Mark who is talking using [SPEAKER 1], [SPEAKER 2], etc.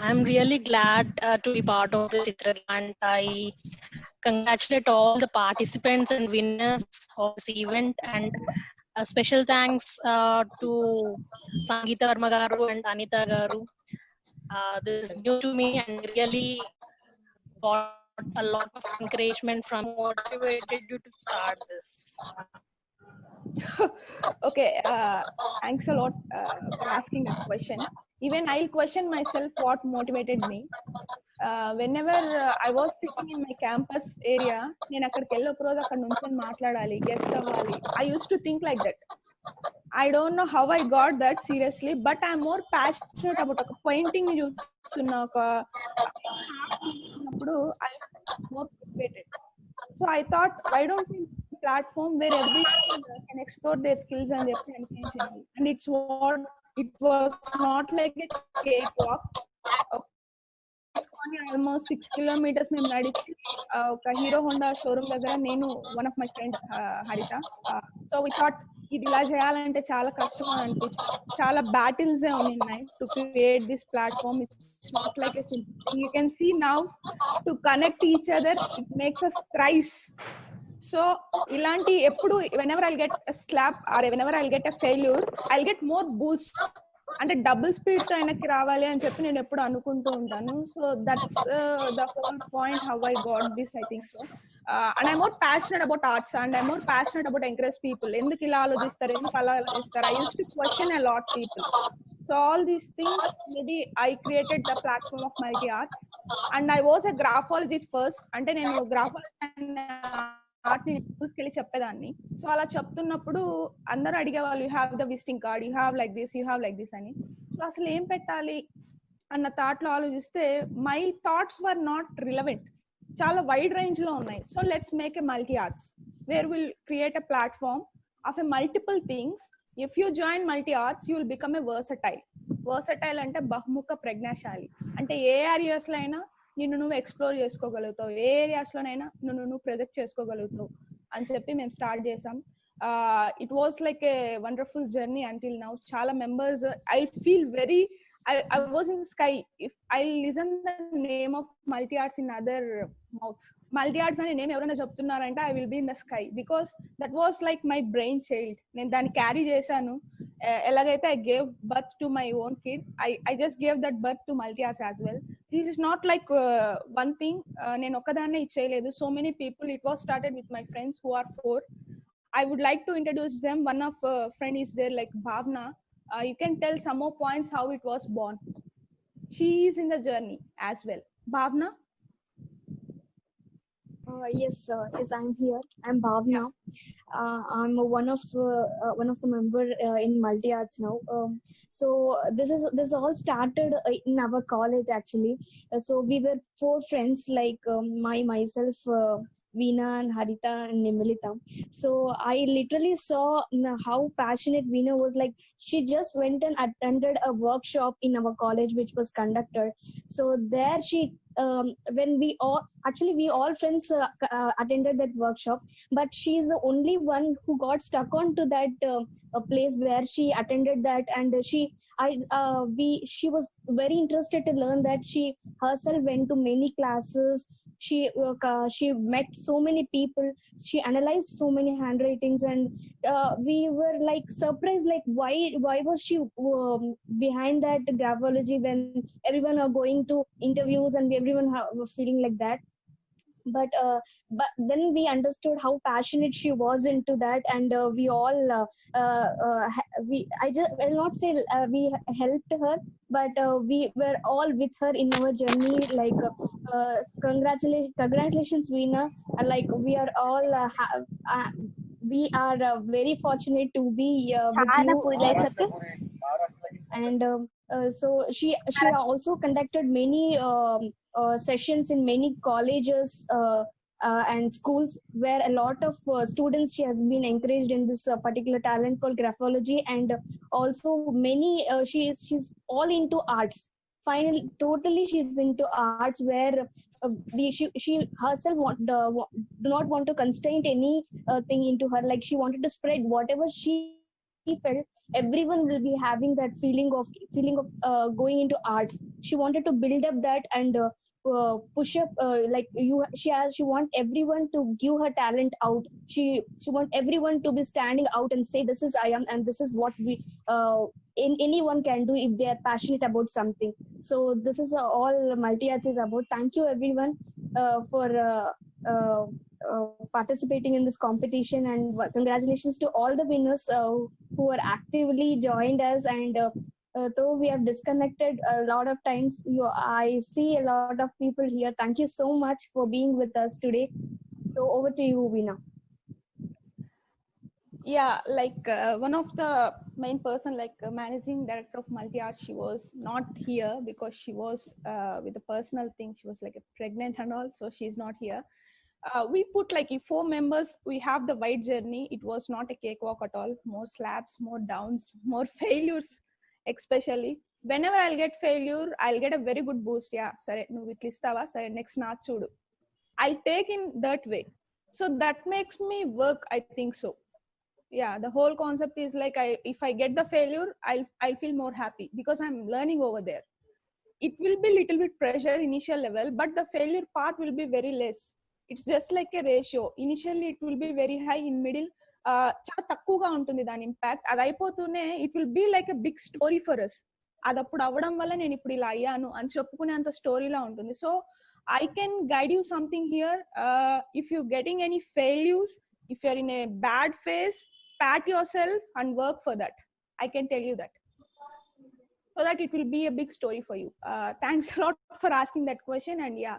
[SPEAKER 1] I'm really glad to be part of this Chitrala, and I congratulate all the participants and winners of this event. And a special thanks to Sangeeta Verma garu and Anita garu. This is new to me, and really got a lot of encouragement from motivated you to start this.
[SPEAKER 2] Okay, thanks a lot for asking that question. Even I'll question myself what motivated me. Whenever I was sitting in my campus area, నేను అక్కడికి వెళ్ళి ఒక రోజు అక్కడ నుంచి మాట్లాడాలి, guest అవ్వాలి. I used to think like that. I don't know how I got that seriously, but I'm more passionate about ఒక painting ని చూస్తున్న ఒక I'm more motivated. So I thought, why don't we make a platform where everyone can explore their skills and their intention? And it's what it was not like a cakewalk. Almost 6 kilometers మేము నడిచి ఒక hero Honda showroom దగ్గర నేను one of my friend హరిత. So we thought ఇది ఇలా చేయాలంటే చాలా కష్టం అని అనిపించింది. చాలా బ్యాటిల్స్ ఉన్నాయి to create this platform. It's not like a simple thing. You can see now to connect each other it makes us thrice. So ఇలాంటి ఎప్పుడు whenever I'll get a slap or whenever I'll get a failure I'll get more boost. అంటే double speed తో ఆయనకి రావాలి అని చెప్పి నేను ఎప్పుడు అనుకుంటూ ఉంటాను. So that's the whole point how I got this, I think so. And I more passionate about arts and I more passionate about encourage people. ఎందుకు ఇలా ఆలోచిస్తారు, ఎందుకు అలా ఆలోచిస్తారు, I use to question a lot people. So all these things, maybe I created the platform of Multi Arts, and I was a graphologist first. అంటే నేను art ని స్కూల్స్కి వెళ్ళి చెప్పేదాన్ని. సో అలా చెప్తున్నప్పుడు అందరూ అడిగేవాళ్ళు, you have the visiting card, you have like this, you have like this అని. సో అసలు ఏం పెట్టాలి అన్న థాట్ లో ఆలోచిస్తే my thoughts were not relevant. చాలా వైడ్ రేంజ్ లో ఉన్నాయి. So let's make a multi arts where will create a platform of a multiple things. If you join multi arts, you will become a versatile. Versatile అంటే బహుముఖ ప్రజ్ఞాశాలి. అంటే ఏ areas లో అయినా నిన్ను నువ్వు ఎక్స్ప్లోర్ చేసుకోగలుగుతావు, ఏ ఏరియాస్ లోనైనా నువ్వు ప్రొజెక్ట్ చేసుకోగలుగుతావు అని చెప్పి మేము స్టార్ట్ చేసాం. It was like a wonderful journey until now. చాలా members, I feel very I was in sky. If I listen the name of multi arts in other mouth, multi arts అనే name ఎవరైనా చెప్తున్నారంటే I will be in the sky, because that was like my brain child. నేను దాన్ని carry చేశాను. ఎలాగైతే I gave birth to my own kid, I just gave that birth to multi arts as well. This is not like one thing. నేను ఒక్కదాన్నే ఇచ్చేయలేదు. So many people. It was started with my friends who are 4. I would like to introduce them. One of friend is there, like Bhavna. You can tell some more points how it was born. She is in the journey as well. Bhavna?
[SPEAKER 3] Yes, I'm here. I'm Bhavna. I'm one of the member in Multi Arts now. So this all started in our college actually. So we were 4 friends, like myself, Veena and Harita and Nimilita. So I literally saw how passionate Veena was. Like, she just went and attended a workshop in our college which was conducted. So there she when we all friends attended that workshop, but she is the only one who got stuck onto that place where she attended that. And she was very interested to learn that. She herself went to many classes. She met so many people. She analyzed so many handwritings, and we were like surprised, like why was she behind that graphology when everyone are going to interviews and everyone were feeling like that. But then we understood how passionate she was into that, and we all I just will not say we helped her, but we were all with her in our journey. Like congratulations Veena. Like we are all we are very fortunate to be with you. And so she also conducted many sessions in many colleges and schools, where a lot of students, she has been encouraged in this particular talent called graphology. And also many she's all into arts. Finally, totally she's into arts, where she herself do not want to constrain any thing into her. Like, she wanted to spread whatever she felt everyone will be having that feeling of going into arts. She wanted to build up that and push up like she want everyone to give her talent out. She want everyone to be standing out and say, this is I am, and this is what we anyone can do if they are passionate about something. So this is all Multi Arts is about. Thank you everyone for uh, participating in this competition, and congratulations to all the winners who are actively joined us. And though we have disconnected a lot of times, I see a lot of people here. Thank you so much for being with us today. So over to you, Veena.
[SPEAKER 2] Yeah, like one of the main person, like managing director of Multi Arts, she was not here because she was with a personal thing. She was like pregnant and all, so she's not here. We put like 4 members, we have the wide journey. It was not a cakewalk at all. More slaps, more downs, more failures. Especially whenever I'll get failure, I'll get a very good boost. Yeah, sare nu itlistava, sare next na chudu. I'll take in that way. So that makes me work, I think so. Yeah, the whole concept is like, if I get the failure, I'll feel more happy because I'm learning over there. It will be little bit pressure initial level, but the failure part will be very less. It's just like a ratio. Initially it will be very high, in middle చాలా తక్కువగా ఉంటుంది దాని impact. అది అయిపోతూనే it will be like a big story for us. అది అప్పుడు అవ్వడం వల్ల నేను ఇప్పుడు ఇలా అయ్యాను అని చెప్పుకునే అంత స్టోరీలా ఉంటుంది. So I can guide you something here. If you're getting any failures, if you're in a bad phase, pat yourself and work for that. I can tell you that, so that it will be a big story for you. Thanks a lot for asking that question. And yeah,